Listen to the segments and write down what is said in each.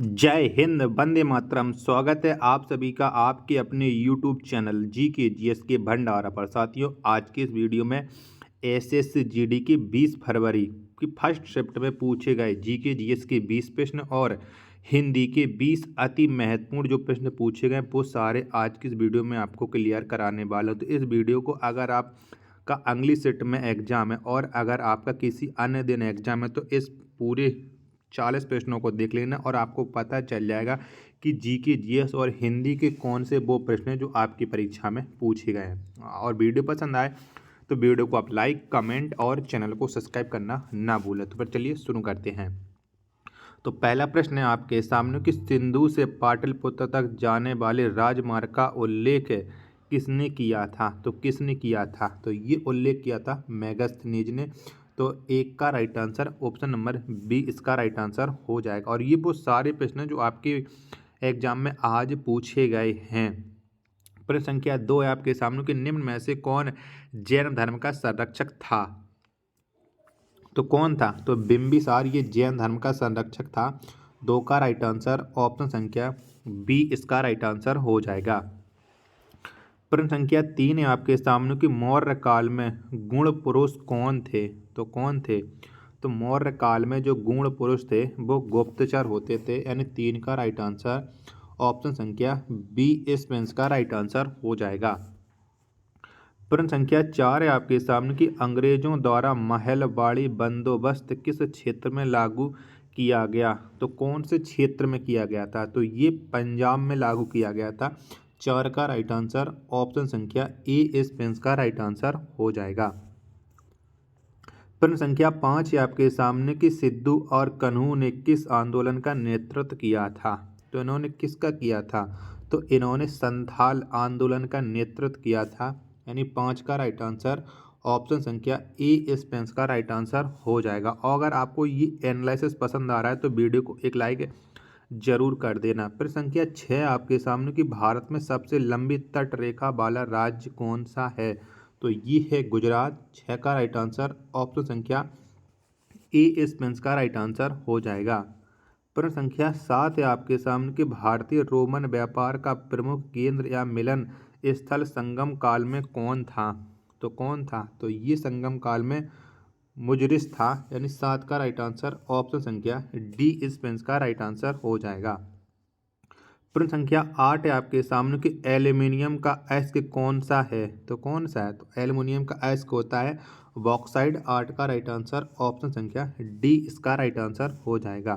जय हिंद, वंदे मातरम। स्वागत है आप सभी का आपके अपने यूट्यूब चैनल जीके जीएस के भंडारा पर। साथियों, आज के इस वीडियो में एसएसजीडी की 20 फरवरी की फर्स्ट शिफ्ट में पूछे गए जीके जीएस के 20 प्रश्न और हिंदी के 20 अति महत्वपूर्ण जो प्रश्न पूछे गए वो सारे आज की इस वीडियो में आपको क्लियर कराने वाला हूँ। तो इस वीडियो को अगर आप का अगली शिफ्ट में एग्जाम है और अगर आपका किसी अन्य दिन एग्जाम है तो इस पूरे 40 प्रश्नों को देख लेना और आपको पता चल जाएगा कि जीके जीएस और हिंदी के कौन से वो प्रश्न हैं जो आपकी परीक्षा में पूछे गए हैं। और वीडियो पसंद आए तो वीडियो को आप लाइक, कमेंट और चैनल को सब्सक्राइब करना ना भूलें। तो फिर चलिए शुरू करते हैं। तो पहला प्रश्न है आपके सामने कि सिंधु से पाटलिपुत्र तक जाने वाले राजमार्ग का उल्लेख किसने किया था। तो किसने किया था, तो ये उल्लेख किया था मेगास्थनीज ने। तो एक का right answer option number B इसका राइट आंसर हो जाएगा। और ये वो सारे प्रश्न जो आपके एग्जाम में आज पूछे गए हैं। प्रश्न संख्या 2 है आपके सामने कि निम्न में से कौन जैन धर्म का संरक्षक था। तो कौन था, तो बिंबिसार ये जैन धर्म का संरक्षक था। 2 का राइट आंसर ऑप्शन संख्या बी इसका राइट आंसर हो जाएगा। प्रश्न संख्या 3 है आपके सामने कि मौर्य काल में गुण पुरुष कौन थे। तो कौन थे, तो मौर्य काल में जो गुण पुरुष थे वो गुप्तचर होते थे, यानी 3 का राइट आंसर ऑप्शन संख्या बी इस पेंस का राइट आंसर हो जाएगा। प्रश्न संख्या 4 है आपके सामने कि अंग्रेजों द्वारा महलवाड़ी बंदोबस्त किस क्षेत्र में लागू किया गया। तो कौन से क्षेत्र में किया गया था, तो ये पंजाब में लागू किया गया था। 4 का राइट आंसर ऑप्शन संख्या ए इस पेंस का राइट आंसर हो जाएगा। प्रश्न संख्या 5 है आपके सामने कि सिद्धू और कन्हू ने किस आंदोलन का नेतृत्व किया था। तो इन्होंने किसका किया था, तो इन्होंने संथाल आंदोलन का नेतृत्व किया था, यानी 5 का राइट आंसर ऑप्शन संख्या ए इस पेंस का राइट आंसर हो जाएगा। और अगर आपको ये एनालिसिस पसंद आ रहा है तो वीडियो को एक लाइक जरूर कर देना। प्रश्न संख्या 6 आपके सामने कि भारत में सबसे लंबी तट रेखा वाला राज्य कौन सा है। तो ये है गुजरात। 6 का राइट आंसर ऑप्शन संख्या ए इस पेंस का राइट आंसर हो जाएगा। प्रश्न संख्या 7 है आपके सामने कि भारतीय रोमन व्यापार का प्रमुख केंद्र या मिलन स्थल संगम काल में कौन था। तो कौन था, तो ये संगम काल में मुजरिस था, यानी 7 का राइट आंसर ऑप्शन संख्या डी इस पेंस का राइट आंसर हो जाएगा। प्रश्न संख्या 8 है आपके सामने कि एल्यूमिनियम का अयस्क कौन सा है। तो कौन सा है, तो एल्यूमिनियम का अयस्क होता है बॉक्साइड। 8 का राइट आंसर ऑप्शन संख्या डी इसका राइट आंसर हो जाएगा।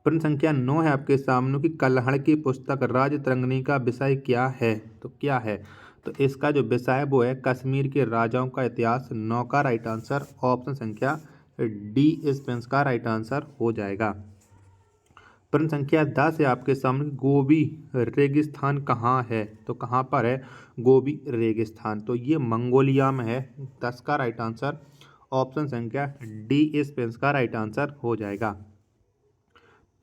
प्रश्न संख्या 9 है आपके सामने कि कल्हड़ की पुस्तक राजतरंगिणी का विषय क्या है। तो क्या है, तो इसका जो विषय है वो है कश्मीर के राजाओं का इतिहास। 9 का राइट आंसर ऑप्शन संख्या डी इस पेंस का राइट आंसर हो जाएगा। प्रश्न संख्या 10 है आपके सामने गोबी रेगिस्तान कहाँ है। तो कहाँ पर है गोबी रेगिस्तान, तो ये मंगोलिया में है। 10 का राइट आंसर ऑप्शन संख्या डी इस पेंस का राइट आंसर हो जाएगा।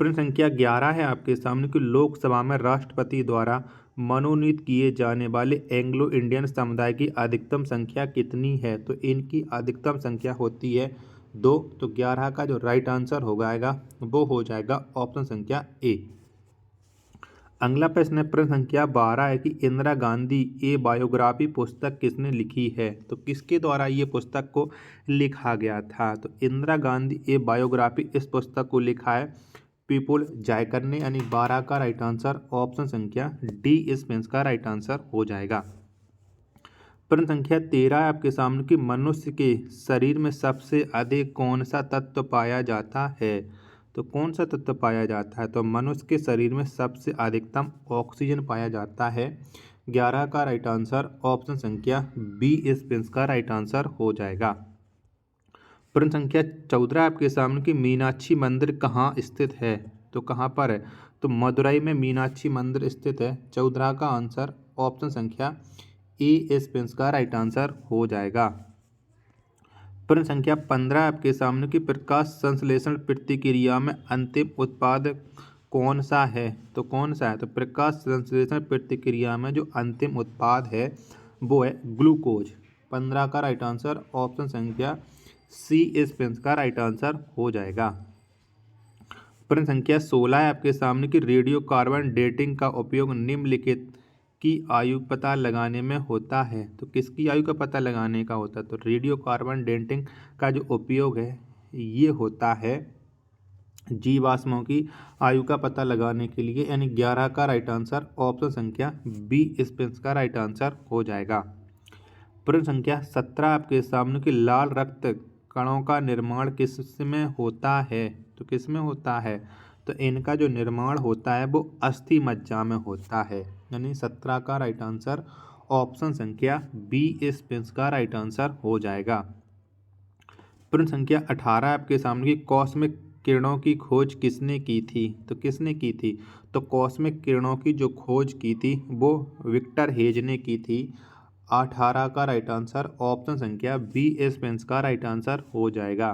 प्रश्न संख्या 11 है आपके सामने कि लोकसभा में राष्ट्रपति द्वारा मनोनीत किए जाने वाले एंग्लो इंडियन समुदाय की अधिकतम संख्या कितनी है। तो इनकी अधिकतम संख्या होती है 2। तो 11 का जो राइट आंसर हो जाएगा वो हो जाएगा ऑप्शन संख्या ए। अगला प्रश्न है प्रश्न संख्या 12 है कि इंदिरा गांधी ए बायोग्राफी पुस्तक किसने लिखी है। तो किसके द्वारा ये पुस्तक को लिखा गया था, तो इंदिरा गांधी ए बायोग्राफी इस पुस्तक को लिखा है पीपुल जायकर ने, यानी 12 का राइट आंसर ऑप्शन संख्या डी इस पेंस का राइट आंसर हो जाएगा। प्रश्न संख्या 13 है आपके सामने कि मनुष्य के शरीर में सबसे अधिक कौन सा तत्व पाया जाता है। तो कौन सा तत्व पाया जाता है, तो मनुष्य के शरीर में सबसे अधिकतम ऑक्सीजन पाया जाता है। 11 का राइट आंसर ऑप्शन संख्या बी इस पेंस का राइट आंसर हो जाएगा। प्रश्न संख्या 14 आपके सामने कि मीनाक्षी मंदिर कहाँ स्थित है। तो कहाँ पर है, तो मदुरई में मीनाक्षी मंदिर स्थित है। 14 का आंसर ऑप्शन संख्या ए इस पेंस का राइट आंसर हो जाएगा। प्रश्न संख्या 15 आपके सामने कि प्रकाश संश्लेषण प्रतिक्रिया में अंतिम उत्पाद कौन सा है। तो कौन सा है, तो प्रकाश संश्लेषण प्रतिक्रिया में जो अंतिम उत्पाद है वो है ग्लूकोज। 15 का राइट आंसर ऑप्शन संख्या सी इस पेंस का राइट आंसर हो जाएगा। प्रश्न संख्या 16 है आपके सामने कि रेडियो कार्बन डेटिंग का उपयोग निम्नलिखित की आयु पता लगाने में होता है। तो किसकी आयु का पता लगाने का होता है? तो रेडियो कार्बन डेटिंग का जो उपयोग है ये होता है जीवाश्मों की आयु का पता लगाने के लिए, यानी 11 का राइट आंसर ऑप्शन संख्या बी स्पेंस का राइट आंसर हो जाएगा। प्रश्न संख्या 17 आपके सामने कि लाल रक्त कणों का निर्माण किसमें होता है? तो किसमें होता है? तो इनका जो निर्माण होता है वो अस्थि मज्जा में होता है, यानी 17 का राइट आंसर ऑप्शन संख्या बी स्पेंस का राइट आंसर हो जाएगा। प्रश्न संख्या 18 आपके सामने की कॉस्मिक किरणों की खोज किसने की थी? तो किसने की थी? तो कॉस्मिक किरणों की जो खोज की थी वो विक्टर हेज ने की थी। 18 का राइट आंसर ऑप्शन संख्या बी स्पेंस का राइट आंसर हो जाएगा।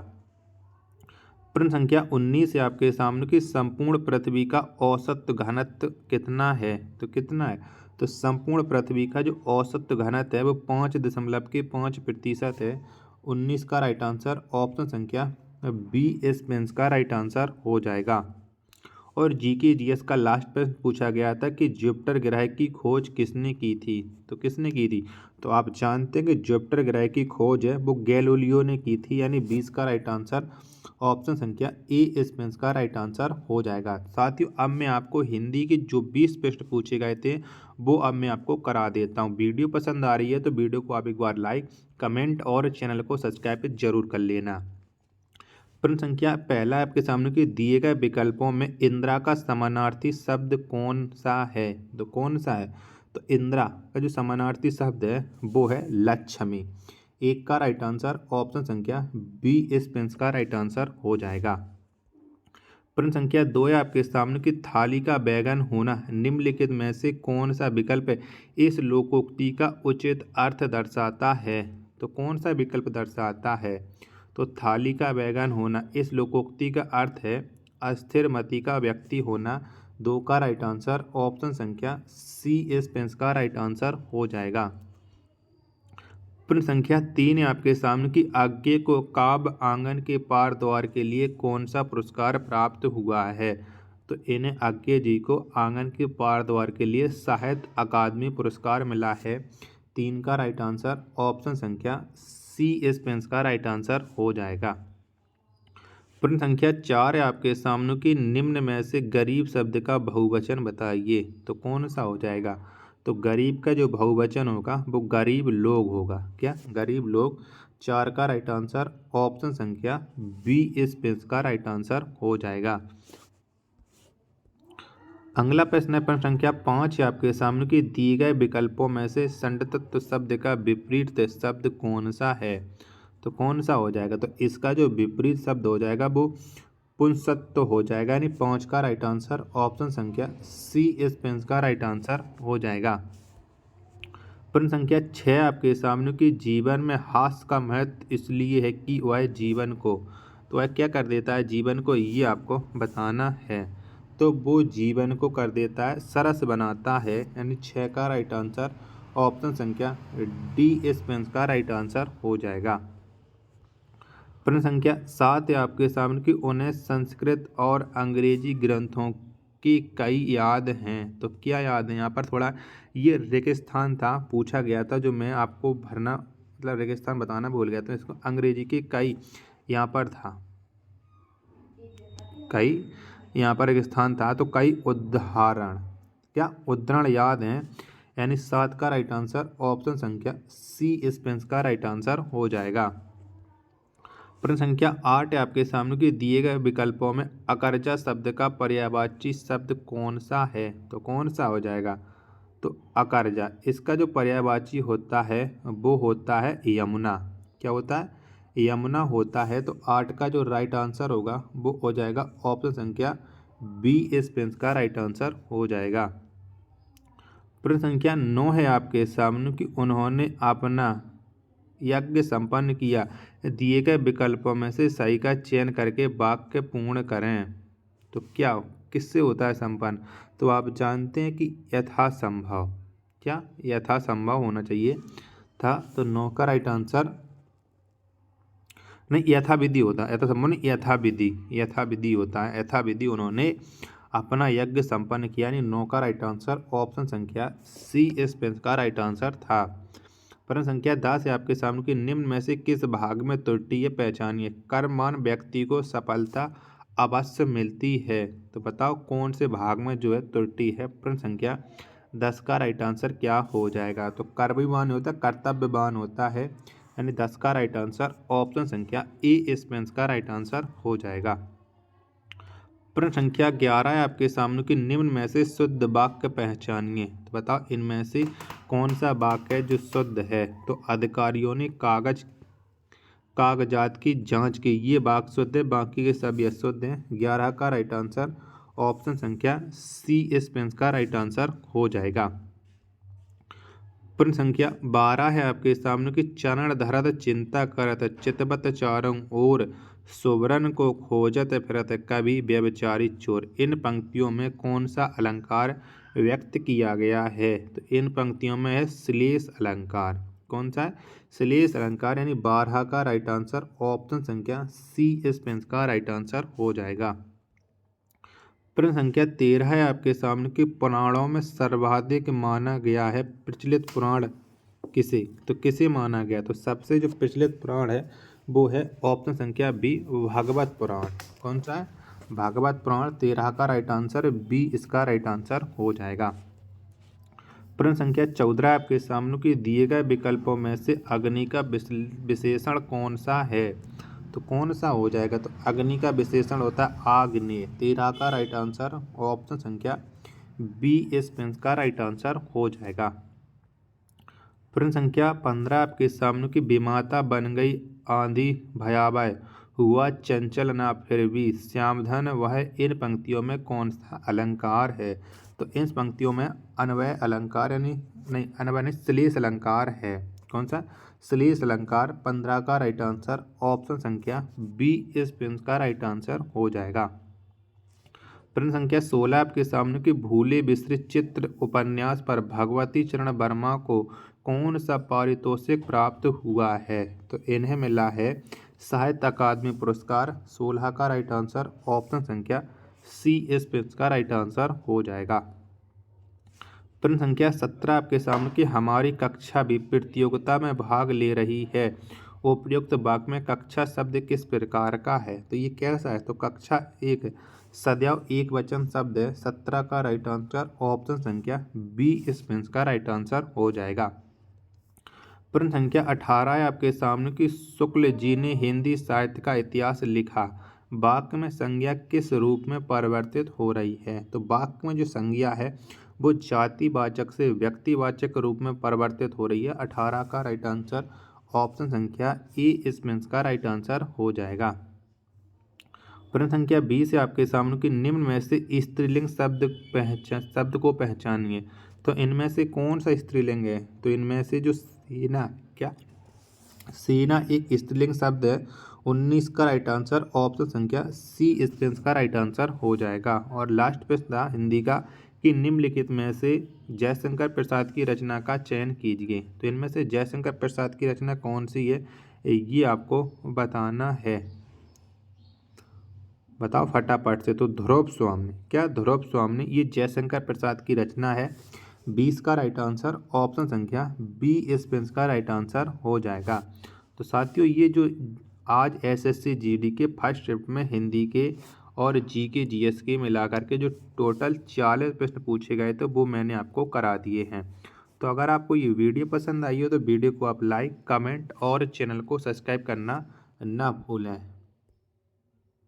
प्रश्न संख्या 19 है आपके सामने की संपूर्ण पृथ्वी का औसत घनत्व कितना है? तो कितना है? तो संपूर्ण पृथ्वी का जो औसत घनत्व है वो 5.5% है। 19 का राइट आंसर ऑप्शन संख्या बी स्पेंस का राइट आंसर हो जाएगा। और जीके जीएस का लास्ट प्रश्न पूछा गया था कि जुपिटर ग्रह की खोज किसने की थी? तो किसने की थी? तो आप जानते हैं कि जुपिटर ग्रह की खोज है वो गैलीलियो ने की थी, यानी 20 का राइट आंसर ऑप्शन संख्या ए स्पेंस का राइट आंसर हो जाएगा। साथियों अब मैं आपको हिंदी के जो 20 प्रश्न पूछे गए थे वो अब मैं आपको करा देता हूँ। वीडियो पसंद आ रही है तो वीडियो को आप एक बार लाइक, कमेंट और चैनल को सब्सक्राइब जरूर कर लेना। प्रश्न संख्या पहला आपके सामने कि दिए गए विकल्पों में इंदिरा का समानार्थी शब्द कौन सा है? तो कौन सा है? तो इंदिरा का जो समानार्थी शब्द है वो है लक्ष्मी। 1 का राइट आंसर ऑप्शन संख्या बी स्पेंस का राइट आंसर हो जाएगा। प्रश्न संख्या 2 है आपके सामने कि थाली का बैगन होना निम्नलिखित में से कौन सा विकल्प इस लोकोक्ति का उचित अर्थ दर्शाता है? तो कौन सा विकल्प दर्शाता है? तो थाली का बैगन होना इस लोकोक्ति का अर्थ है अस्थिर मति का व्यक्ति होना। 2 का राइट आंसर ऑप्शन संख्या सी स्पेंस का राइट आंसर हो जाएगा। प्रश्न संख्या 3 है आपके सामने कि आगे को काव्य आंगन के पार द्वार के लिए कौन सा पुरस्कार प्राप्त हुआ है? तो इन्हें आज्ञे जी को आंगन के पार द्वार के लिए साहित्य अकादमी पुरस्कार मिला है। 3 का राइट आंसर ऑप्शन संख्या सी स्पेंस का राइट आंसर हो जाएगा। प्रश्न संख्या 4 है आपके सामने कि निम्न में से गरीब शब्द का बहुवचन बताइए। तो कौन सा हो जाएगा? तो गरीब का जो बहुवचन होगा वो गरीब लोग होगा। क्या? गरीब लोग। 4 का राइट आंसर ऑप्शन संख्या बी स्पेंस का राइट आंसर हो जाएगा। अगला प्रश्न है प्रश्न संख्या 5 है आपके सामने कि दिए गए विकल्पों में से संतत्व शब्द का विपरीत शब्द कौन सा है? तो कौन सा हो जाएगा? तो इसका जो विपरीत शब्द हो जाएगा वो पुंसत्व हो जाएगा, यानी 5 का राइट आंसर ऑप्शन संख्या सी स्पेंस का राइट आंसर हो जाएगा। प्रश्न संख्या 6 आपके सामने कि जीवन में हास्य का महत्व इसलिए है कि वह जीवन को, तो वह क्या कर देता है जीवन को, ये आपको बताना है। तो वो जीवन को कर देता है सरस बनाता है, यानी 6 का राइट आंसर ऑप्शन संख्या डी स्पेंस का राइट आंसर हो जाएगा। प्रश्न संख्या 7 है आपके सामने कि उन्हें संस्कृत और अंग्रेजी ग्रंथों की कई याद हैं। तो क्या याद है? यहाँ पर थोड़ा ये रेगिस्तान था पूछा गया था, जो मैं आपको भरना मतलब रेगिस्तान बताना भूल गया था। इसको अंग्रेजी की कई यहाँ पर था, कई यहाँ पर रेगिस्तान था, तो कई उदाहरण क्या उद्धरण याद हैं, यानी 7 का राइट आंसर ऑप्शन संख्या सी स्पेंस का राइट आंसर हो जाएगा। प्रश्न संख्या 8 है आपके सामने कि दिए गए विकल्पों में अकर्जा शब्द का पर्यायवाची शब्द कौन सा है? तो कौन सा हो जाएगा? तो अकर्जा, इसका जो पर्यायवाची होता है वो होता है यमुना। क्या होता है? यमुना होता है। तो 8 का जो राइट आंसर होगा वो हो जाएगा ऑप्शन संख्या बी स्पेंस का राइट आंसर हो जाएगा। प्रश्न संख्या 9 है आपके सामने कि उन्होंने अपना यज्ञ संपन्न किया। दिए गए विकल्पों में से सही का चयन करके वाक्य पूर्ण करें। तो क्या किससे होता है संपन्न? तो आप जानते हैं कि यथासंभव, क्या यथासंभव होना चाहिए था। तो 9 का राइट आंसर नहीं, यथाविधि होता है, यथाविधि होता है, यथाविधि उन्होंने अपना यज्ञ संपन्न किया, यानी नो का राइट आंसर ऑप्शन संख्या सी इस पेंस का राइट आंसर था। प्रश्न संख्या 10 है आपके सामने कि निम्न में से किस भाग में त्रुटि है पहचानिए। कर्मवान व्यक्ति को सफलता अवश्य मिलती है, तो बताओ कौन से भाग में जो है त्रुटि है। प्रश्न संख्या 10 का राइट आंसर क्या हो जाएगा। तो कर्मवान होता है, कर्तव्यवान होता है, यानी 10 का राइट आंसर ऑप्शन संख्या ए इस पेंस का राइट आंसर हो जाएगा। प्रश्न संख्या 11 है आपके सामने कि निम्न में से शुद्ध वाक्य पहचानिए, तो बताओ इनमें से कौन सा वाक्य है जो शुद्ध है। तो अधिकारियों ने कागजात की जांच की, ये वाक्य शुद्ध है, बाकी के सभी अशुद्ध हैं। 11 का राइट आंसर ऑप्शन संख्या सी इस पेंस का राइट आंसर हो जाएगा। प्रश्न संख्या 12 है आपके सामने कि चरण धरत चिंता करत चितवत चारों ओर सुवरन को खोजत फिरत कभी व्यभिचारी चोर। इन पंक्तियों में कौन सा अलंकार व्यक्त किया गया है। तो इन पंक्तियों में है श्लेष अलंकार। कौन सा है? श्लेष अलंकार, यानी 12 का राइट आंसर ऑप्शन संख्या सी इस पेंस का राइट आंसर हो जाएगा। प्रश्न संख्या 13 है आपके सामने कि पुराणों में सर्वाधिक माना गया है प्रचलित पुराण किसे। तो किसे माना गया, तो सबसे जो प्रचलित पुराण है वो है ऑप्शन संख्या बी भागवत पुराण। कौन सा है? भागवत पुराण। 13 का राइट आंसर बी इसका राइट आंसर हो जाएगा। प्रश्न संख्या 14 आपके सामने कि दिए गए विकल्पों में से अग्नि का विशेषण कौन सा है। तो कौन सा हो जाएगा। तो अग्नि का विशेषण होता है आग्नेय। 13 का राइट आंसर ऑप्शन संख्या बी इस पेंस का राइट आंसर हो जाएगा। प्रश्न संख्या 15 आपके सामने की विमाता बन गई आंधी भयावह हुआ चंचल ना फिर भी श्यामधन वह। इन पंक्तियों में कौन सा अलंकार है। तो इन पंक्तियों में अन्वय अलंकार, यानी नहीं अन्वय नहीं श्लेष अलंकार है। कौन सा? श्लेष अलंकार। 15 का राइट आंसर ऑप्शन संख्या बी इस पेंस का राइट आंसर हो जाएगा। प्रश्न संख्या 16 आपके सामने कि भूले विस्तृत चित्र उपन्यास पर भगवती चरण वर्मा को कौन सा पारितोषिक प्राप्त हुआ है। तो इन्हें मिला है साहित्य अकादमी पुरस्कार। 16 का राइट आंसर ऑप्शन संख्या सी इस पेंस का राइट आंसर हो जाएगा। प्रश्न संख्या 17 आपके सामने कि हमारी कक्षा भी प्रतियोगिता में भाग ले रही है। उपयुक्त वाक्य में कक्षा शब्द किस प्रकार का है। तो ये कैसा है। तो कक्षा एक सदैव एक वचन शब्द है। 17 का राइट आंसर ऑप्शन संख्या बी इस पेंस का राइट आंसर हो जाएगा। प्रश्न संख्या 18 है आपके सामने कि शुक्ल जी ने हिंदी साहित्य का इतिहास लिखा। वाक्य में संज्ञा किस रूप में परिवर्तित हो रही है। तो वाक्य में जो संज्ञा है वो जातिवाचक से व्यक्तिवाचक रूप में परिवर्तित हो रही है। 18 का राइट आंसर ऑप्शन संख्या ए इस पेंस का राइट आंसर हो जाएगा। प्रश्न संख्या 20 है आपके सामने कि निम्न में से स्त्रीलिंग शब्द को पहचानिए। तो इनमें से कौन सा स्त्रीलिंग है। तो इनमें से जो सेना एक स्त्रीलिंग शब्द है। 19 का राइट आंसर ऑप्शन संख्या सी इस पेंस का राइट आंसर हो जाएगा। और लास्ट प्रश्न था हिंदी का कि निम्नलिखित में से जयशंकर प्रसाद की रचना का चयन कीजिए। तो इनमें से जयशंकर प्रसाद की रचना कौन सी है ये आपको बताना है। बताओ फटाफट से। तो ध्रुव स्वामी। क्या? ध्रुव स्वामी ये जयशंकर प्रसाद की रचना है। 20 का राइट आंसर ऑप्शन संख्या बी इस पेंस का राइट आंसर हो जाएगा। तो साथियों ये जो आज एसएससी जीडी के फर्स्ट शिफ्ट में हिंदी के और जीके जीएस के मिला करके जो टोटल 40 प्रश्न पूछे गए थे वो मैंने आपको करा दिए हैं। तो अगर आपको ये वीडियो पसंद आई हो तो वीडियो को आप लाइक कमेंट और चैनल को सब्सक्राइब करना ना भूलें।